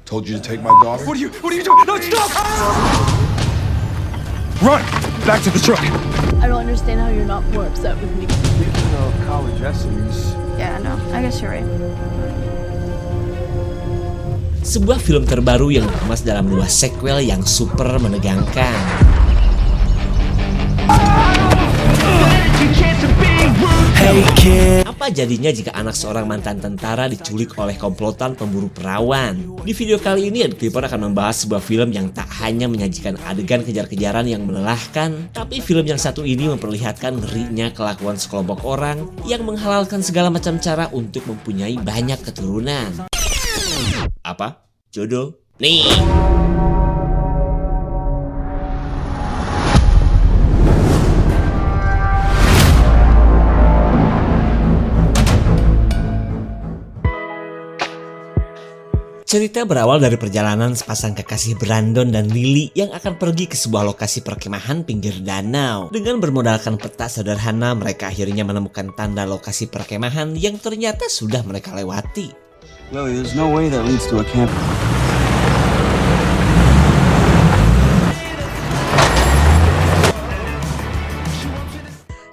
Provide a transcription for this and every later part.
Told you to take my daughter? What are you doing? No, stop! Run! Back to the truck! I don't understand how you're not more upset with me. Speaking of college essays, Yeah, no, I guess you're right. Sebuah film terbaru yang dikemas dalam dua sequel yang super menegangkan. Apa jadinya jika anak seorang mantan tentara diculik oleh komplotan pemburu perawan? Di video kali ini, Adclipper akan membahas sebuah film yang tak hanya menyajikan adegan kejar-kejaran yang melelahkan, tapi film yang satu ini memperlihatkan ngerinya kelakuan sekelompok orang yang menghalalkan segala macam cara untuk mempunyai banyak keturunan. Apa? Jodoh? Nih! Cerita berawal dari perjalanan sepasang kekasih Brandon dan Lily yang akan pergi ke sebuah lokasi perkemahan pinggir danau. Dengan bermodalkan peta sederhana, mereka akhirnya menemukan tanda lokasi perkemahan yang ternyata sudah mereka lewati. Lily, there's no way that leads to a camp.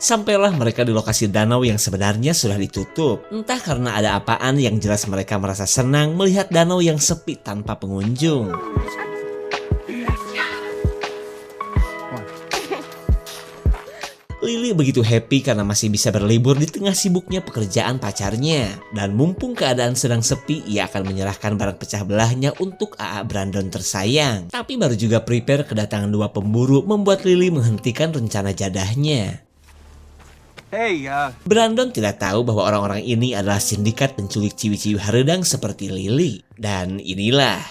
Sampailah mereka di lokasi danau yang sebenarnya sudah ditutup. Entah karena ada apaan, yang jelas mereka merasa senang melihat danau yang sepi tanpa pengunjung. Lily begitu happy karena masih bisa berlibur di tengah sibuknya pekerjaan pacarnya. Dan mumpung keadaan sedang sepi, ia akan menyerahkan barang pecah belahnya untuk AA Brandon tersayang. Tapi baru juga prepare kedatangan dua pemburu membuat Lily menghentikan rencana jadahnya. Hey, Brandon tidak tahu bahwa orang-orang ini adalah sindikat penculik ciwi-ciwi haredang seperti Lily. Dan inilah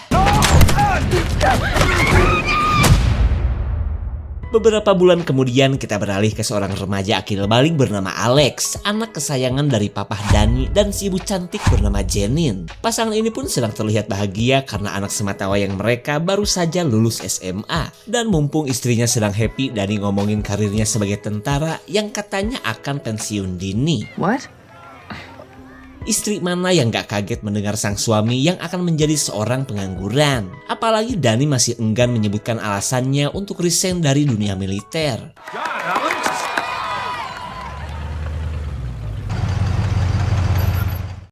beberapa bulan kemudian kita beralih ke seorang remaja akil balik bernama Alex, anak kesayangan dari Papa Danny dan si ibu cantik bernama Janine. Pasangan ini pun sedang terlihat bahagia karena anak sematawayang mereka baru saja lulus SMA. Dan mumpung istrinya sedang happy, Danny ngomongin karirnya sebagai tentara yang katanya akan pensiun dini. What? Istri mana yang gak kaget mendengar sang suami yang akan menjadi seorang pengangguran? Apalagi Danny masih enggan menyebutkan alasannya untuk resign dari dunia militer.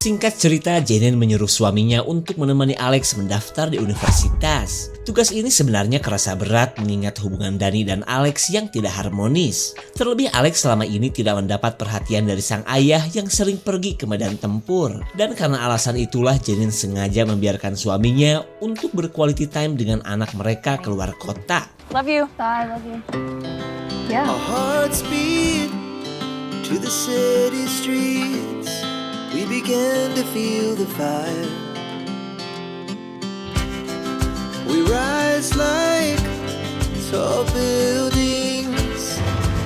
Singkat cerita, Janine menyuruh suaminya untuk menemani Alex mendaftar di universitas. Tugas ini sebenarnya kerasa berat mengingat hubungan Danny dan Alex yang tidak harmonis. Terlebih Alex selama ini tidak mendapat perhatian dari sang ayah yang sering pergi ke medan tempur. Dan karena alasan itulah Janine sengaja membiarkan suaminya untuk berquality time dengan anak mereka keluar kota. Love you. Bye, love you. Yeah. Our hearts beat to the city streets. We began to feel the fire. We rise like tall buildings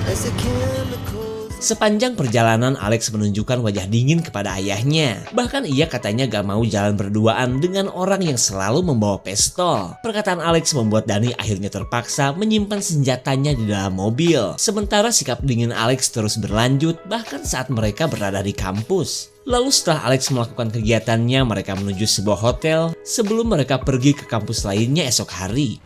as the chemicals. Sepanjang perjalanan, Alex menunjukkan wajah dingin kepada ayahnya. Bahkan ia katanya gak mau jalan berduaan dengan orang yang selalu membawa pistol. Perkataan Alex membuat Danny akhirnya terpaksa menyimpan senjatanya di dalam mobil. Sementara sikap dingin Alex terus berlanjut bahkan saat mereka berada di kampus. Lalu setelah Alex melakukan kegiatannya, mereka menuju sebuah hotel sebelum mereka pergi ke kampus lainnya esok hari.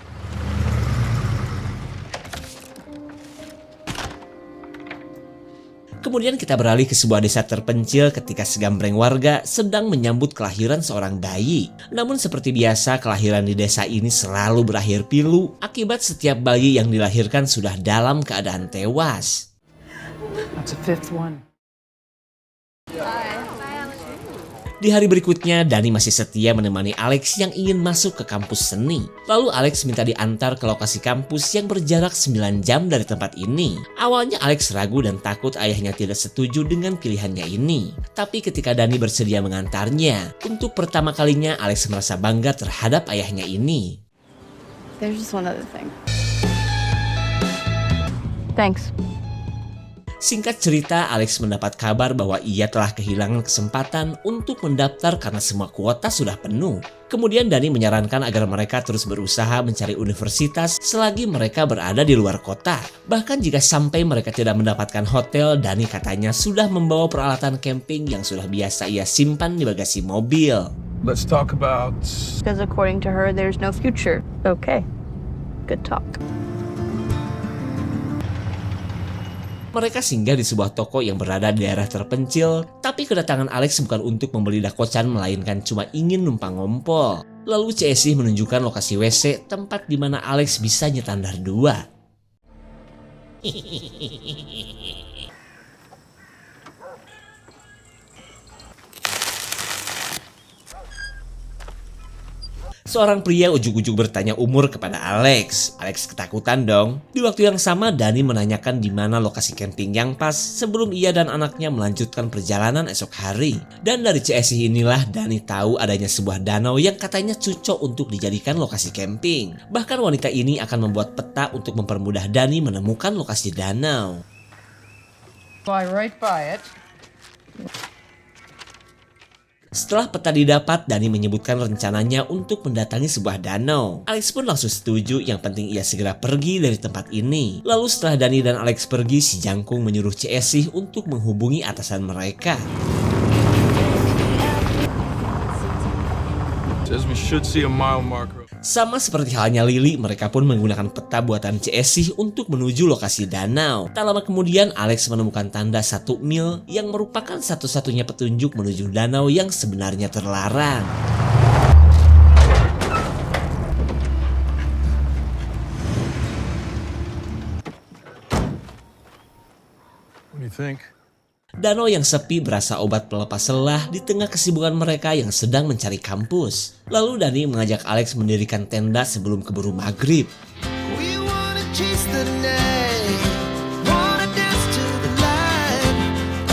Kemudian kita beralih ke sebuah desa terpencil ketika segambreng warga sedang menyambut kelahiran seorang bayi. Namun seperti biasa, kelahiran di desa ini selalu berakhir pilu akibat setiap bayi yang dilahirkan sudah dalam keadaan tewas. That's a fifth one. Di hari berikutnya, Danny masih setia menemani Alex yang ingin masuk ke kampus seni. Lalu Alex minta diantar ke lokasi kampus yang berjarak 9 jam dari tempat ini. Awalnya Alex ragu dan takut ayahnya tidak setuju dengan pilihannya ini. Tapi ketika Danny bersedia mengantarnya, untuk pertama kalinya Alex merasa bangga terhadap ayahnya ini. There's just one other thing. Thanks. Singkat cerita, Alex mendapat kabar bahwa ia telah kehilangan kesempatan untuk mendaftar karena semua kuota sudah penuh. Kemudian Danny menyarankan agar mereka terus berusaha mencari universitas selagi mereka berada di luar kota. Bahkan jika sampai mereka tidak mendapatkan hotel, Danny katanya sudah membawa peralatan camping yang sudah biasa ia simpan di bagasi mobil. Let's talk about. Because according to her, there's no future. Okay. Good talk. Mereka singgah di sebuah toko yang berada di daerah terpencil, tapi kedatangan Alex bukan untuk membeli dakocan melainkan cuma ingin numpang ngompol. Lalu CSI menunjukkan lokasi WC, tempat di mana Alex bisa nyetandar dua. Seorang pria ujuk-ujuk bertanya umur kepada Alex. Alex ketakutan dong. Di waktu yang sama, Dani menanyakan di mana lokasi camping yang pas sebelum ia dan anaknya melanjutkan perjalanan esok hari. Dan dari CSI inilah Dani tahu adanya sebuah danau yang katanya cocok untuk dijadikan lokasi camping. Bahkan wanita ini akan membuat peta untuk mempermudah Dani menemukan lokasi danau. Fly right by it. Setelah peta didapat, Dani menyebutkan rencananya untuk mendatangi sebuah danau. Alex pun langsung setuju, yang penting ia segera pergi dari tempat ini. Lalu setelah Dani dan Alex pergi, si Jangkung menyuruh CSI untuk menghubungi atasan mereka. Says we should see a mile marker. Sama seperti halnya Lily, mereka pun menggunakan peta buatan CSI untuk menuju lokasi danau. Tak lama kemudian, Alex menemukan tanda 1 mil yang merupakan satu-satunya petunjuk menuju danau yang sebenarnya terlarang. What do you think? Danau yang sepi berasa obat pelepas lelah di tengah kesibukan mereka yang sedang mencari kampus. Lalu Dani mengajak Alex mendirikan tenda sebelum keburu maghrib. We wanna chase the night, wanna dance to the light.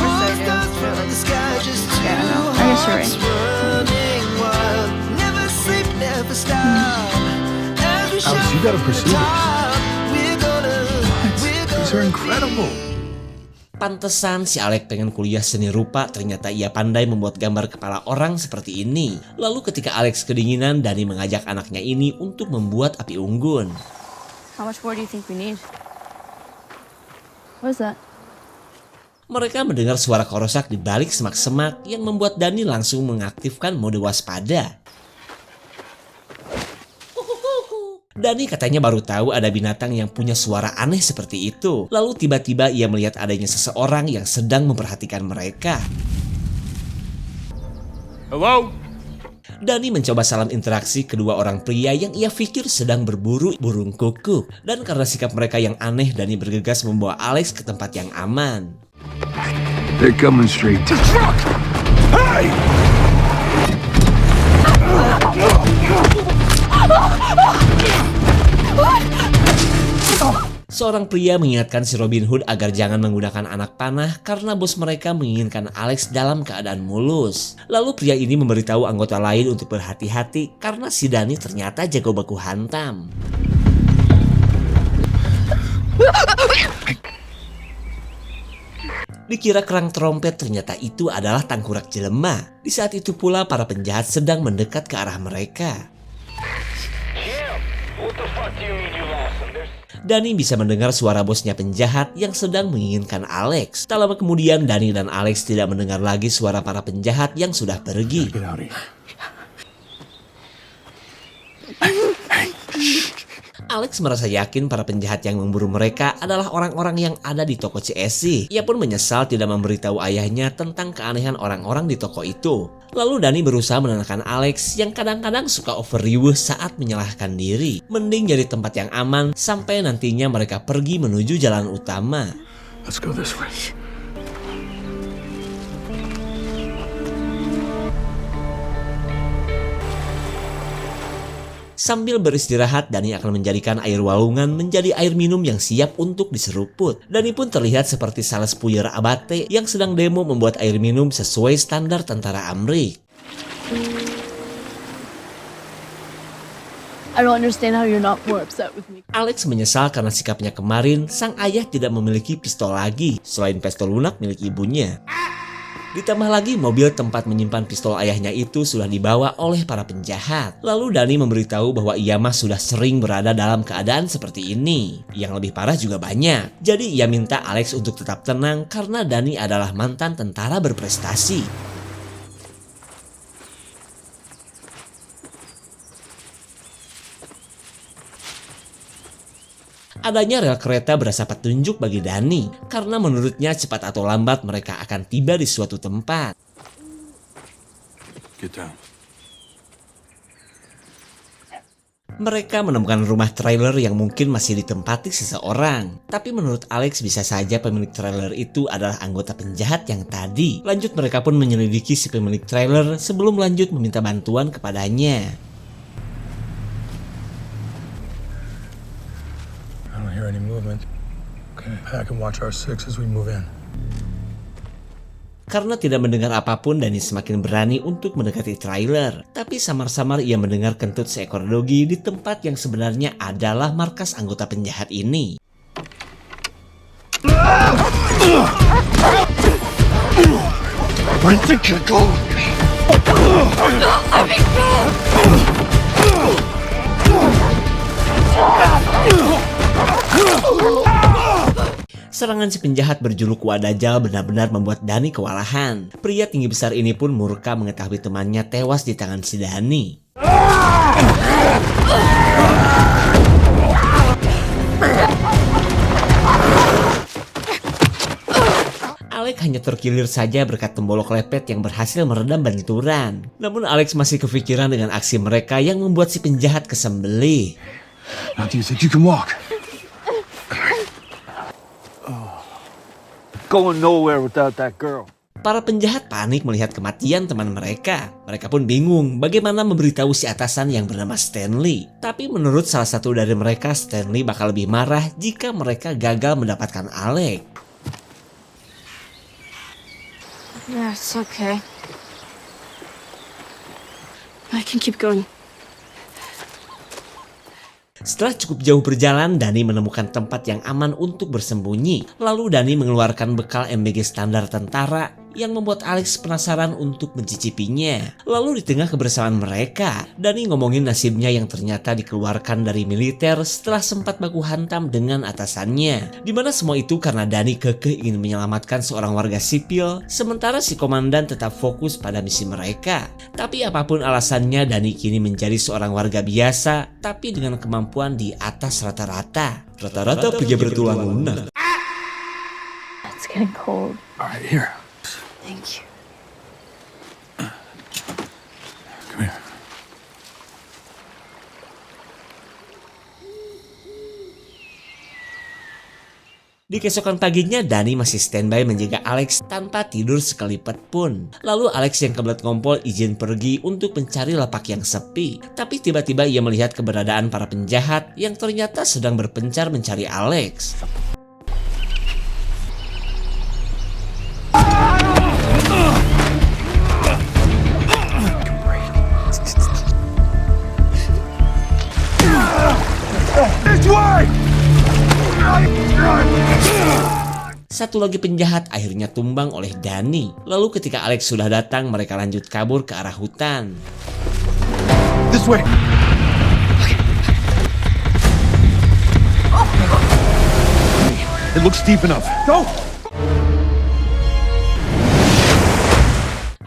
All stars from the sky, just two Yeah, I know. I guess you're hearts right. running wild. Never sleep, never stop. As we Alex, shout you gotta from the pursue this. top, we're These are gonna incredible. Pantesan si Alex pengen kuliah seni rupa, ternyata ia pandai membuat gambar kepala orang seperti ini. Lalu ketika Alex kedinginan, Dani mengajak anaknya ini untuk membuat api unggun. How much more do you think we need? What is that? Mereka mendengar suara korosak di balik semak-semak yang membuat Dani langsung mengaktifkan mode waspada. Dani katanya baru tahu ada binatang yang punya suara aneh seperti itu. Lalu tiba-tiba ia melihat adanya seseorang yang sedang memperhatikan mereka. Hello? Dani mencoba salam interaksi kedua orang pria yang ia pikir sedang berburu burung kukuk. Dan karena sikap mereka yang aneh, Dani bergegas membawa Alex ke tempat yang aman. They're coming straight to the truck. Hey! Seorang pria mengingatkan si Robin Hood agar jangan menggunakan anak panah karena bos mereka menginginkan Alex dalam keadaan mulus. Lalu pria ini memberitahu anggota lain untuk berhati-hati karena si Dani ternyata jago baku hantam. Dikira kerang trompet, ternyata itu adalah tangkurak jelema. Di saat itu pula para penjahat sedang mendekat ke arah mereka. Dani bisa mendengar suara bosnya penjahat yang sedang menginginkan Alex. Tak lama kemudian, Dani dan Alex tidak mendengar lagi suara para penjahat yang sudah pergi. Get out of here. Alex merasa yakin para penjahat yang memburu mereka adalah orang-orang yang ada di toko CSI. Ia pun menyesal tidak memberitahu ayahnya tentang keanehan orang-orang di toko itu. Lalu Dani berusaha menenangkan Alex yang kadang-kadang suka overriuh saat menyalahkan diri. Mending jadi tempat yang aman sampai nantinya mereka pergi menuju jalan utama. Let's go this way. Sambil beristirahat, Dani akan menjadikan air walungan menjadi air minum yang siap untuk diseruput. Dani pun terlihat seperti Sales Puyer Abate yang sedang demo membuat air minum sesuai standar tentara Amrik. I don't understand how you're not more upset with me. Alex menyesal karena sikapnya kemarin. Sang ayah tidak memiliki pistol lagi selain pistol lunak milik ibunya. Ditambah lagi mobil tempat menyimpan pistol ayahnya itu sudah dibawa oleh para penjahat. Lalu Dani memberitahu bahwa ia mah sudah sering berada dalam keadaan seperti ini. Yang lebih parah juga banyak. Jadi ia minta Alex untuk tetap tenang karena Dani adalah mantan tentara berprestasi. Adanya rel kereta berasa petunjuk bagi Danny, karena menurutnya cepat atau lambat mereka akan tiba di suatu tempat. Get down. Mereka menemukan rumah trailer yang mungkin masih ditempati seseorang. Tapi menurut Alex bisa saja pemilik trailer itu adalah anggota penjahat yang tadi. Lanjut mereka pun menyelidiki si pemilik trailer sebelum lanjut meminta bantuan kepadanya. I don't hear any movement. Okay, pack and watch R6 as we move in. Karena tidak mendengar apapun, Danny semakin berani untuk mendekati trailer. Tapi samar-samar ia mendengar kentut seekor dogi di tempat yang sebenarnya adalah markas anggota penjahat ini. Serangan si penjahat berjuluk Wadajal benar-benar membuat Danny kewalahan. Pria tinggi besar ini pun murka mengetahui temannya tewas di tangan si Danny. Alex hanya terkilir saja berkat tembolok lepet yang berhasil meredam benturan. Namun Alex masih kepikiran dengan aksi mereka yang membuat si penjahat kesembelih. Now do you think you can walk? Going nowhere without that girl. Para penjahat panik melihat kematian teman mereka. Mereka pun bingung bagaimana memberitahu si atasan yang bernama Stanley. Tapi menurut salah satu dari mereka, Stanley bakal lebih marah jika mereka gagal mendapatkan Alex. Yeah, it's okay. I can keep going. Setelah cukup jauh berjalan, Danny menemukan tempat yang aman untuk bersembunyi. Lalu Danny mengeluarkan bekal MBG standar tentara yang membuat Alex penasaran untuk mencicipinya. Lalu di tengah kebersamaan mereka, Danny ngomongin nasibnya yang ternyata dikeluarkan dari militer setelah sempat baku hantam dengan atasannya. Dimana semua itu karena Danny kekeh ingin menyelamatkan seorang warga sipil, sementara si komandan tetap fokus pada misi mereka. Tapi apapun alasannya, Danny kini menjadi seorang warga biasa, tapi dengan kemampuan di atas rata-rata. Rata-rata pria bertulang lunak. It's getting cold. All right, here. Thank you. Come here. Di keesokan paginya, Danny masih standby menjaga Alex tanpa tidur sekelipet pun. Lalu Alex yang kebelet ngompol izin pergi untuk mencari lapak yang sepi. Tapi tiba-tiba ia melihat keberadaan para penjahat yang ternyata sedang berpencar mencari Alex. Satu lagi penjahat akhirnya tumbang oleh Danny. Lalu ketika Alex sudah datang, mereka lanjut kabur ke arah hutan. This way. It looks deep enough. Go!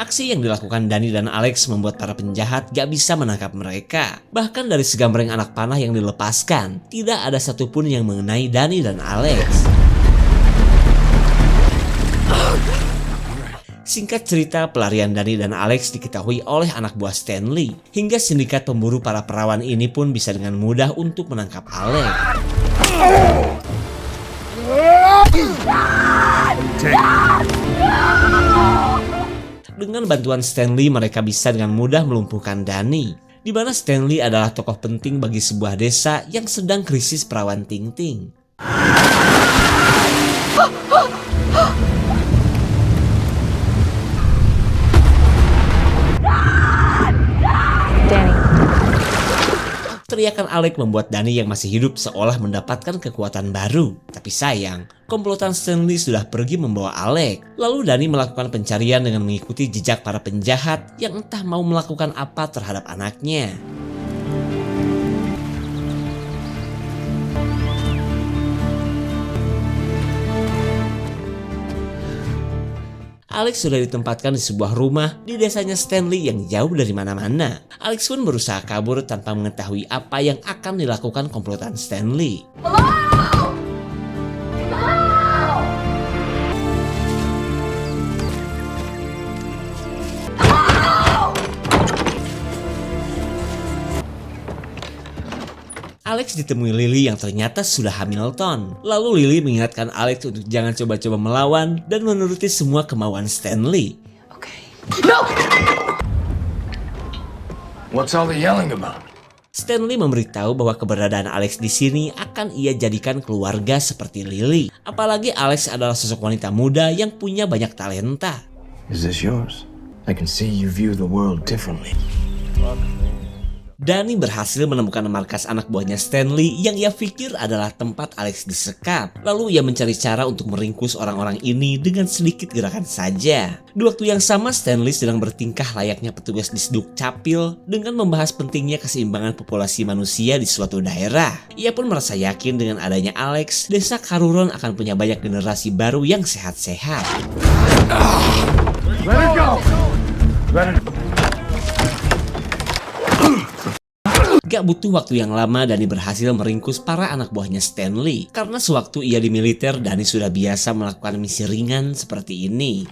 Aksi yang dilakukan Danny dan Alex membuat para penjahat gak bisa menangkap mereka. Bahkan dari segambreng anak panah yang dilepaskan, tidak ada satupun yang mengenai Danny dan Alex. Singkat cerita, pelarian Danny dan Alex diketahui oleh anak buah Stanley. Hingga sindikat pemburu para perawan ini pun bisa dengan mudah untuk menangkap Alex. Dengan bantuan Stanley, mereka bisa dengan mudah melumpuhkan Danny. Di mana Stanley adalah tokoh penting bagi sebuah desa yang sedang krisis perawan ting-ting. Danny. Teriakan Alex membuat Danny yang masih hidup seolah mendapatkan kekuatan baru. Tapi sayang, komplotan Stanley sudah pergi membawa Alex. Lalu Danny melakukan pencarian dengan mengikuti jejak para penjahat yang entah mau melakukan apa terhadap anaknya. Alex sudah ditempatkan di sebuah rumah di desanya Stanley yang jauh dari mana-mana. Alex pun berusaha kabur tanpa mengetahui apa yang akan dilakukan komplotan Stanley. Alex ditemui Lily yang ternyata sudah Hamilton. Lalu Lily mengingatkan Alex untuk jangan coba-coba melawan dan menuruti semua kemauan Stanley. What's all the yelling about? Stanley memberitahu bahwa keberadaan Alex di sini akan ia jadikan keluarga seperti Lily. Apalagi Alex adalah sosok wanita muda yang punya banyak talenta. Is this yours? I can see you view the world differently. Danny berhasil menemukan markas anak buahnya Stanley yang ia pikir adalah tempat Alex disekap. Lalu ia mencari cara untuk meringkus orang-orang ini dengan sedikit gerakan saja. Di waktu yang sama Stanley sedang bertingkah layaknya petugas di Dukcapil dengan membahas pentingnya keseimbangan populasi manusia di suatu daerah. Ia pun merasa yakin dengan adanya Alex, desa Karuron akan punya banyak generasi baru yang sehat-sehat. Let it go! Let it go! Gak butuh waktu yang lama Danny berhasil meringkus para anak buahnya Stanley. Karena sewaktu ia di militer, Danny sudah biasa melakukan misi ringan seperti ini.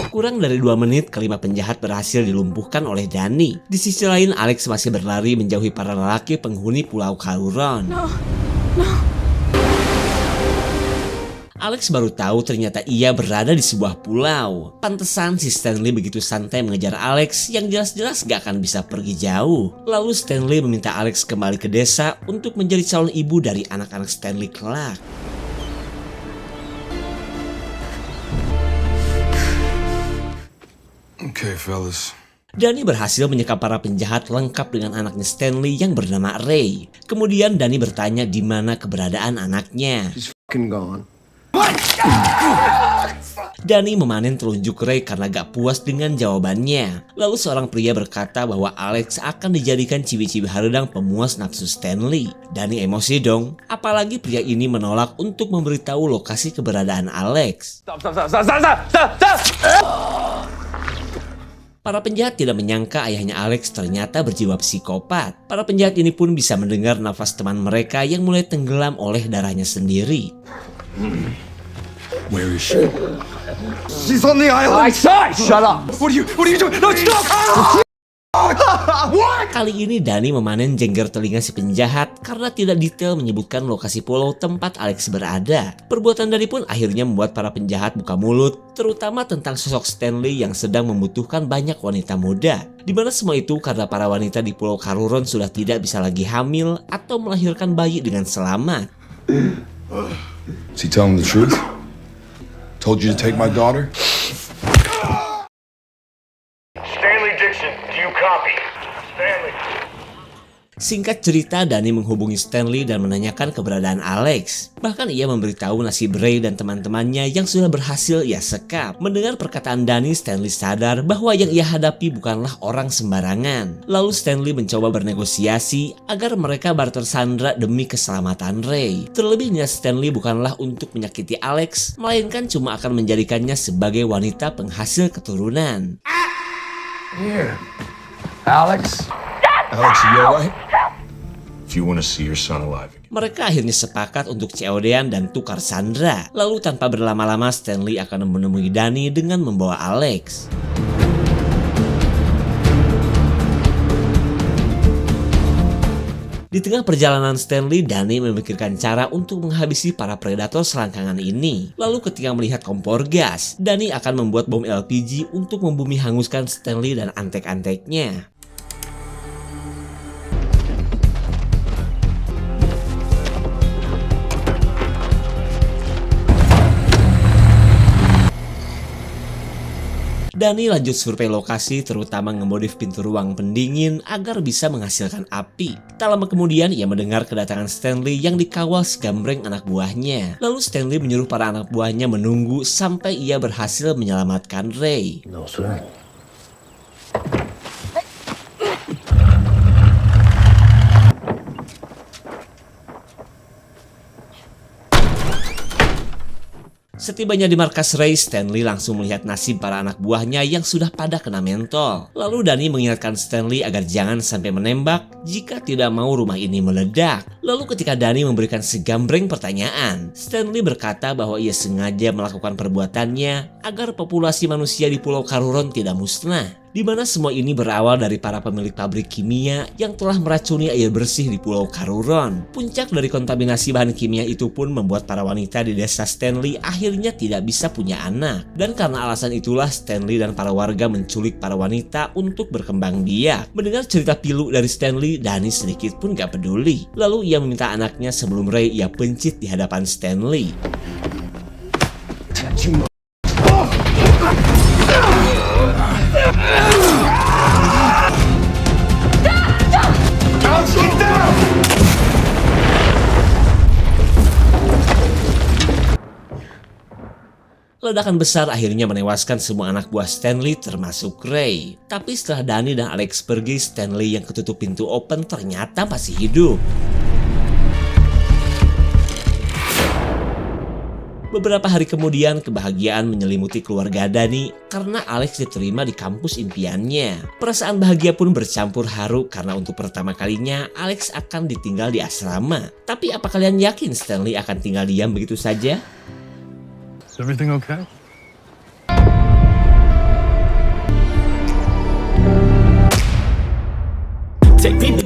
Kurang dari 2 menit, kelima penjahat berhasil dilumpuhkan oleh Danny. Di sisi lain, Alex masih berlari menjauhi para lelaki penghuni Pulau Karuron. Alex baru tahu ternyata ia berada di sebuah pulau. Pantesan si Stanley begitu santai mengejar Alex yang jelas-jelas gak akan bisa pergi jauh. Lalu Stanley meminta Alex kembali ke desa untuk menjadi calon ibu dari anak-anak Stanley kelak. Okay, fellas. Danny berhasil menyekap para penjahat lengkap dengan anaknya Stanley yang bernama Ray. Kemudian Danny bertanya di mana keberadaan anaknya. He's fucking gone. Danny memanen telunjuk Ray karena gak puas dengan jawabannya. Lalu seorang pria berkata bahwa Alex akan dijadikan cibi-cibi haredang pemuas nafsu Stanley. Danny emosi dong, apalagi pria ini menolak untuk memberitahu lokasi keberadaan Alex. Stop! Para penjahat tidak menyangka ayahnya Alex ternyata berjiwa psikopat. Para penjahat ini pun bisa mendengar nafas teman mereka yang mulai tenggelam oleh darahnya sendiri. Where is she? She's on the island! I said! Shut up! What are you doing? No, stop! Kali ini Danny memanen jengger telinga si penjahat karena tidak detail menyebutkan lokasi pulau tempat Alex berada. Perbuatan Danny pun akhirnya membuat para penjahat buka mulut, terutama tentang sosok Stanley yang sedang membutuhkan banyak wanita muda. Di mana semua itu karena para wanita di Pulau Karuron sudah tidak bisa lagi hamil atau melahirkan bayi dengan selamat. Is he telling the truth? Told you to take my daughter? Stanley Dixon, do you copy? Stanley. Singkat cerita, Danny menghubungi Stanley dan menanyakan keberadaan Alex. Bahkan ia memberitahu nasib Ray dan teman-temannya yang sudah berhasil ia sekap. Mendengar perkataan Danny, Stanley sadar bahwa yang ia hadapi bukanlah orang sembarangan. Lalu Stanley mencoba bernegosiasi agar mereka barter sandera demi keselamatan Ray. Terlebih niat Stanley bukanlah untuk menyakiti Alex, melainkan cuma akan menjadikannya sebagai wanita penghasil keturunan. Here. Alex. Alex, are you alright? If you want to see your son alive again. Mereka akhirnya sepakat untuk COD-an dan tukar sandera. Lalu tanpa berlama-lama Stanley akan menemui Danny dengan membawa Alex. Di tengah perjalanan Stanley, Danny memikirkan cara untuk menghabisi para predator selangkangan ini. Lalu ketika melihat kompor gas, Danny akan membuat bom LPG untuk membumi hanguskan Stanley dan antek-anteknya. Danny lanjut survei lokasi, terutama ngemodif pintu ruang pendingin agar bisa menghasilkan api. Tak lama kemudian ia mendengar kedatangan Stanley yang dikawal segambreng anak buahnya. Lalu Stanley menyuruh para anak buahnya menunggu sampai ia berhasil menyelamatkan Ray. No, sir. Setibanya di markas Ray, Stanley langsung melihat nasib para anak buahnya yang sudah pada kena mentol. Lalu Danny mengingatkan Stanley agar jangan sampai menembak jika tidak mau rumah ini meledak. Lalu ketika Danny memberikan segambreng pertanyaan, Stanley berkata bahwa ia sengaja melakukan perbuatannya agar populasi manusia di Pulau Karuron tidak musnah. di mana semua ini berawal dari para pemilik pabrik kimia yang telah meracuni air bersih di Pulau Karuron. Puncak dari kontaminasi bahan kimia itu pun membuat para wanita di desa Stanley akhirnya tidak bisa punya anak. Dan karena alasan itulah Stanley dan para warga menculik para wanita untuk berkembang biak. Mendengar cerita pilu dari Stanley, Dani sedikit pun gak peduli. Lalu ia meminta anaknya sebelum Ray ia pencit di hadapan Stanley. Ledakan besar akhirnya menewaskan semua anak buah Stanley termasuk Ray. Tapi setelah Dani dan Alex pergi, Stanley yang ketutup pintu open ternyata masih hidup. Beberapa hari kemudian, kebahagiaan menyelimuti keluarga Dani karena Alex diterima di kampus impiannya. Perasaan bahagia pun bercampur haru karena untuk pertama kalinya Alex akan ditinggal di asrama. Tapi apa kalian yakin Stanley akan tinggal diam begitu saja? Is everything okay?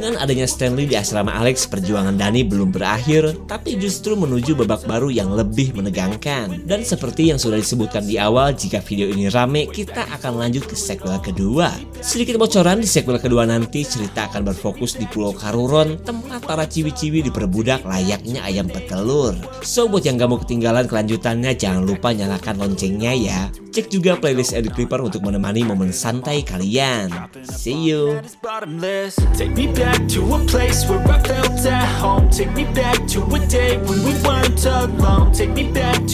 Dengan adanya Stanley di asrama Alex, perjuangan Dani belum berakhir, tapi justru menuju babak baru yang lebih menegangkan. Dan seperti yang sudah disebutkan di awal, jika video ini rame, kita akan lanjut ke sequel kedua. Sedikit bocoran, di sequel kedua nanti cerita akan berfokus di Pulau Karuron, tempat para ciwi-ciwi diperbudak layaknya ayam petelur. So buat yang gak mau ketinggalan kelanjutannya, jangan lupa nyalakan loncengnya ya. Cek juga playlist Edit Clipper untuk menemani momen santai kalian. See you. Take me back to a place where I felt at home. Take me back to a day when we weren't alone. Take me back to